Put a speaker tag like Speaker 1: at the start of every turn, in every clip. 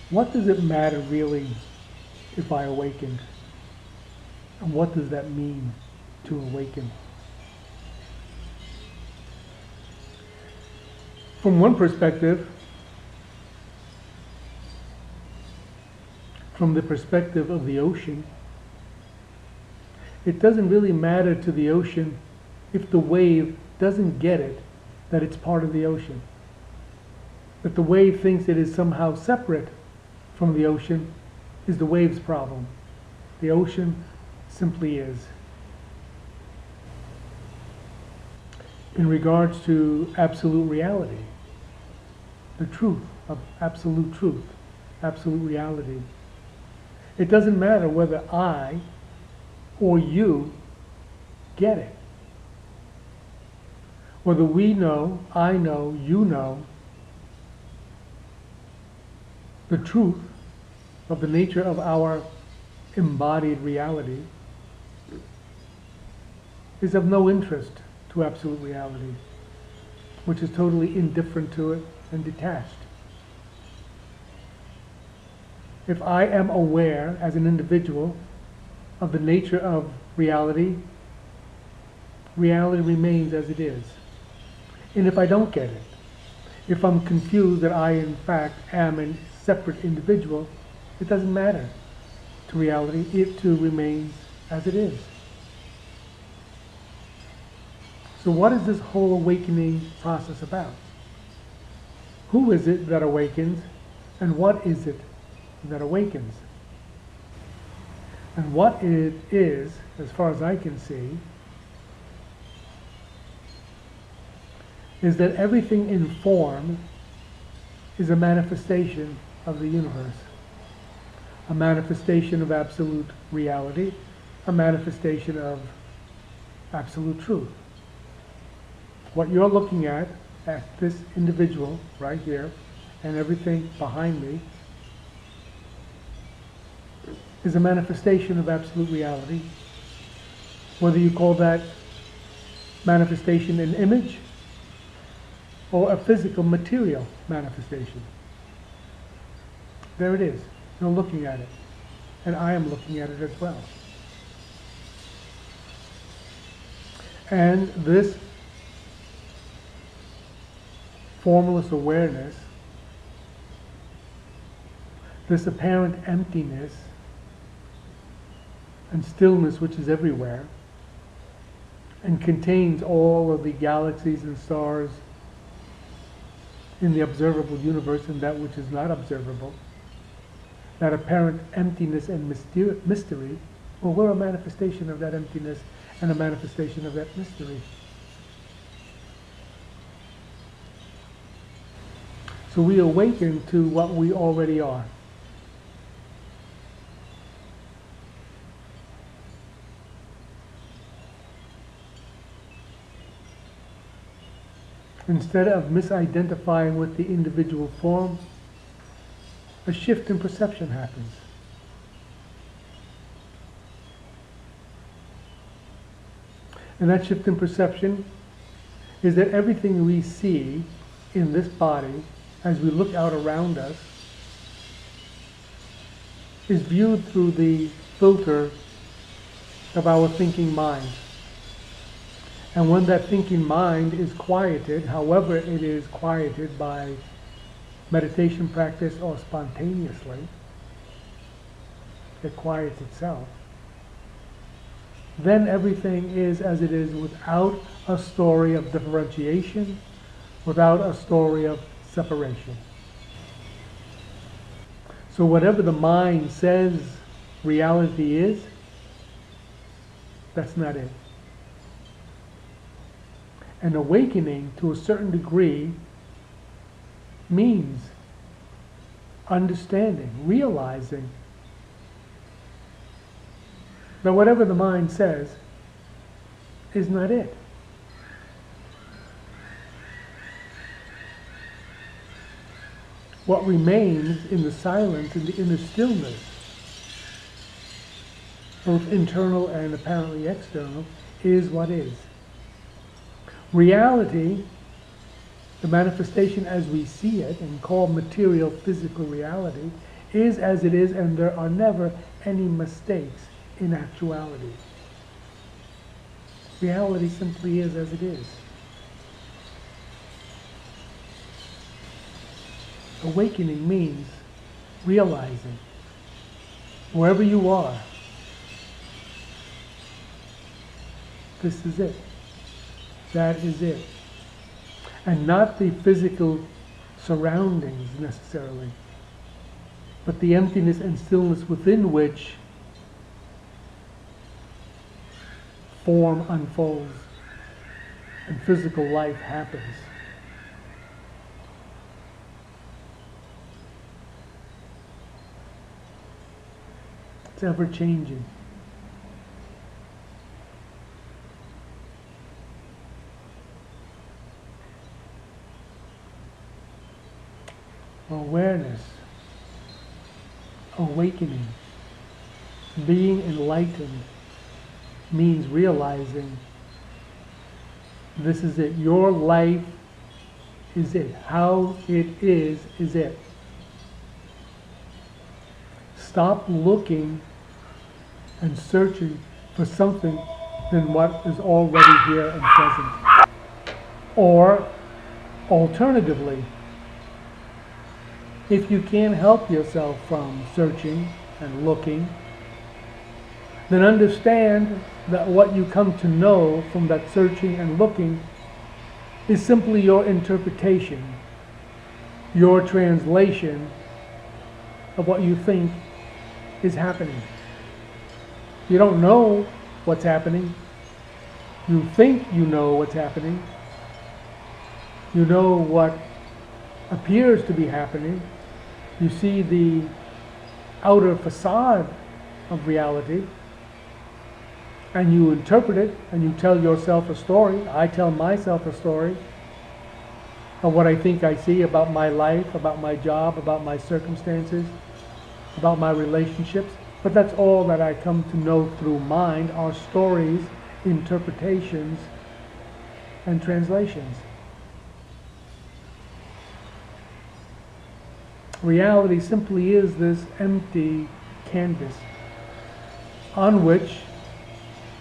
Speaker 1: What does it matter really if I awaken? And what does that mean to awaken? From one perspective, from the perspective of the ocean, it doesn't really matter to the ocean if the wave doesn't get it that it's part of the ocean. That the wave thinks it is somehow separate from the ocean is the wave's problem. The ocean simply is. In regards to absolute reality, the truth of absolute truth, absolute reality, it doesn't matter whether I or you get it. Whether we know, I know, you know, the truth of the nature of our embodied reality is of no interest to absolute reality, which is totally indifferent to it and detached. If I am aware as an individual of the nature of reality, reality remains as it is. And if I don't get it, if I'm confused that I in fact am a separate individual, it doesn't matter to reality. It too remains as it is. So what is this whole awakening process about? Who is it that awakens, and what is it that awakens? And what it is, as far as I can see, is that everything in form is a manifestation of the universe, a manifestation of absolute reality, a manifestation of absolute truth. What you're looking at this individual right here, and everything behind me, is a manifestation of absolute reality. Whether you call that manifestation an image or a physical material manifestation. There it is. You're looking at it. And I am looking at it as well. And this formless awareness, this apparent emptiness and stillness which is everywhere and contains all of the galaxies and stars in the observable universe and that which is not observable, that apparent emptiness and mystery, well, we're a manifestation of that emptiness and a manifestation of that mystery. So we awaken to what we already are. Instead of misidentifying with the individual form, a shift in perception happens. And that shift in perception is that everything we see in this body, as we look out around us, is viewed through the filter of our thinking mind. And when that thinking mind is quieted, however it is quieted by meditation practice or spontaneously, it quiets itself, then everything is as it is without a story of differentiation, without a story of separation. So whatever the mind says reality is, that's not it. And awakening to a certain degree means understanding, realizing that whatever the mind says is not it. What remains in the silence, in the inner stillness, both internal and apparently external, is what is. Reality, the manifestation as we see it and call material physical reality, is as it is, and there are never any mistakes in actuality. Reality simply is as it is. Awakening means realizing wherever you are, this is it. That is it. And not the physical surroundings necessarily, but the emptiness and stillness within which form unfolds and physical life happens. It's ever changing. Awareness, awakening, being enlightened means realizing this is it. Your life is it. How it is it. Stop looking and searching for something than what is already here and present. Or, alternatively, if you can't help yourself from searching and looking, then understand that what you come to know from that searching and looking is simply your interpretation, your translation of what you think is happening. You don't know what's happening. You think you know what's happening. You know what appears to be happening. You see the outer facade of reality, and you interpret it, and you tell yourself a story. I tell myself a story of what I think I see about my life, about my job, about my circumstances, about my relationships. But that's all that I come to know through mind, are stories, interpretations, and translations. Reality simply is this empty canvas on which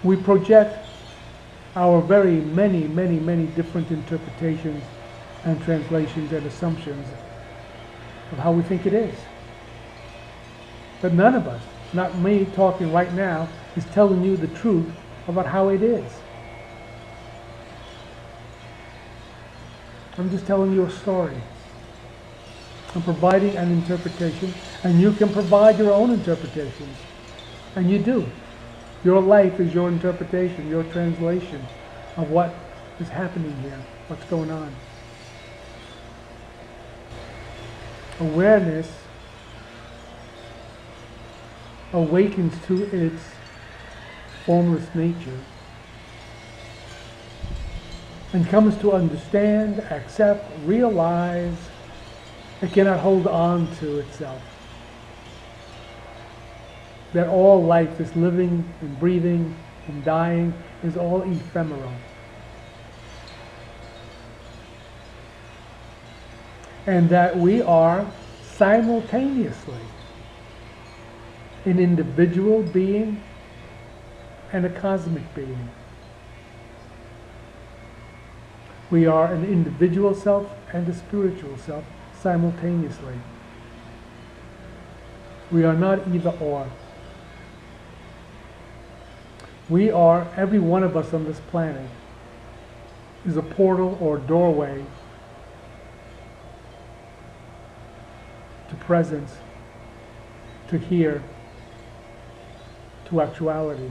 Speaker 1: we project our very many different interpretations and translations and assumptions of how we think it is. But none of us, not me talking right now, is telling you the truth about how it is. I'm just telling you a story. I'm providing an interpretation, and you can provide your own interpretations. And you do. Your life is your interpretation, your translation of what is happening here, what's going on. Awareness awakens to its formless nature and comes to understand, accept, realize it cannot hold on to itself. That all life, is living and breathing and dying, is all ephemeral. And that we are simultaneously an individual being and a cosmic being. We are an individual self and a spiritual self simultaneously. We are not either or. We are, every one of us on this planet is a portal or doorway to presence, to here, to actuality.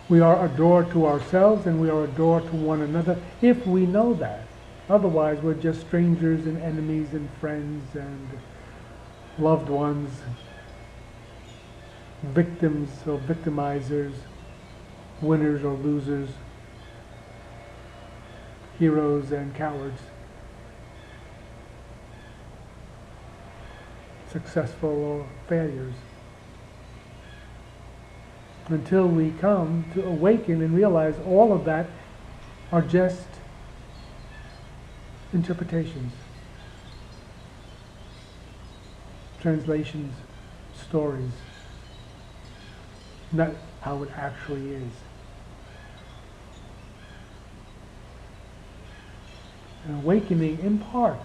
Speaker 1: We are a door to ourselves, and we are a door to one another if we know that. Otherwise, we're just strangers and enemies and friends and loved ones, victims or victimizers, winners or losers, heroes and cowards, successful or failures. Until we come to awaken and realize all of that are just interpretations. translations, stories, not how it actually is. And awakening, in part,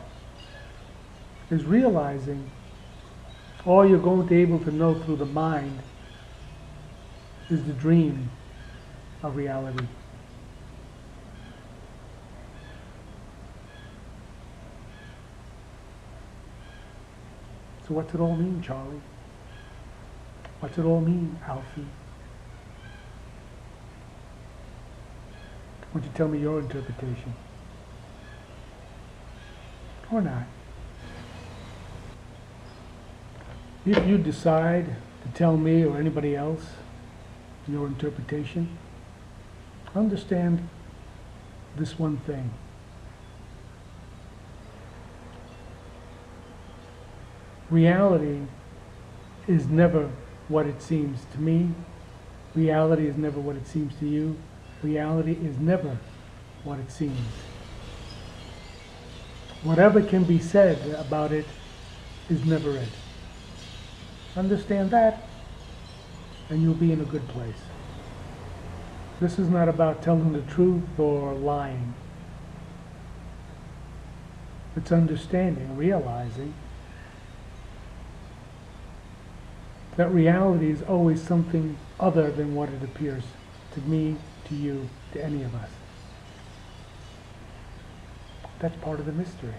Speaker 1: is realizing all you're going to be able to know through the mind is the dream of reality. So what's it all mean, Charlie? What's it all mean, Alfie? Why don't you tell me your interpretation? Or not. If you decide to tell me or anybody else your interpretation, understand this one thing. Reality is never what it seems to me. Reality is never what it seems to you. Reality is never what it seems. Whatever can be said about it is never it. Understand that, and you'll be in a good place. This is not about telling the truth or lying. It's understanding, realizing that reality is always something other than what it appears to me, to you, to any of us. That's part of the mystery.